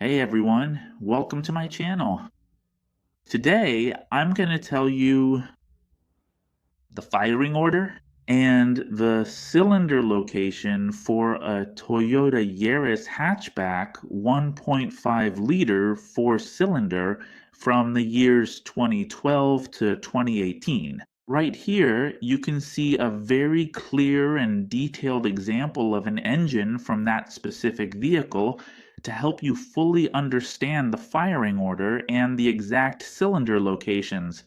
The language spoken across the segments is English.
Hey everyone, welcome to my channel. Today I'm going to tell you the firing order and the cylinder location for a Toyota Yaris Hatchback 1.5 liter 4-cylinder from the years 2012 to 2018. Right here, you can see a very clear and detailed example of an engine from that specific vehicle to help you fully understand the firing order and the exact cylinder locations.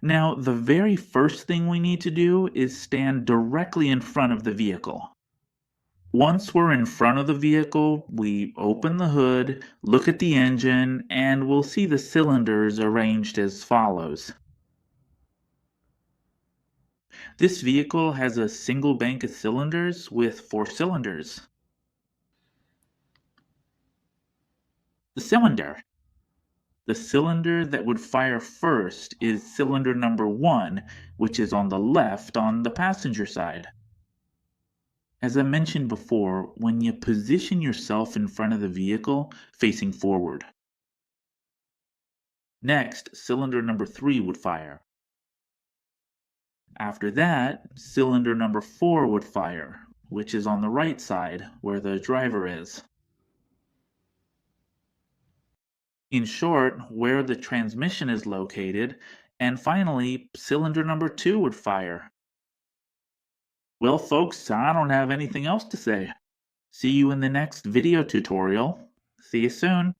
Now, the very first thing we need to do is stand directly in front of the vehicle. Once we're in front of the vehicle, we open the hood, look at the engine, and we'll see the cylinders arranged as follows. This vehicle has a single bank of cylinders with 4 cylinders. The cylinder. The cylinder that would fire first is cylinder number 1, which is on the left on the passenger side. As I mentioned before, when you position yourself in front of the vehicle, facing forward. Next, cylinder number 3 would fire. After that, cylinder number 4 would fire, which is on the right side, where the driver is. In short, where the transmission is located, and finally, cylinder number 2 would fire. Well, folks, I don't have anything else to say. See you in the next video tutorial. See you soon.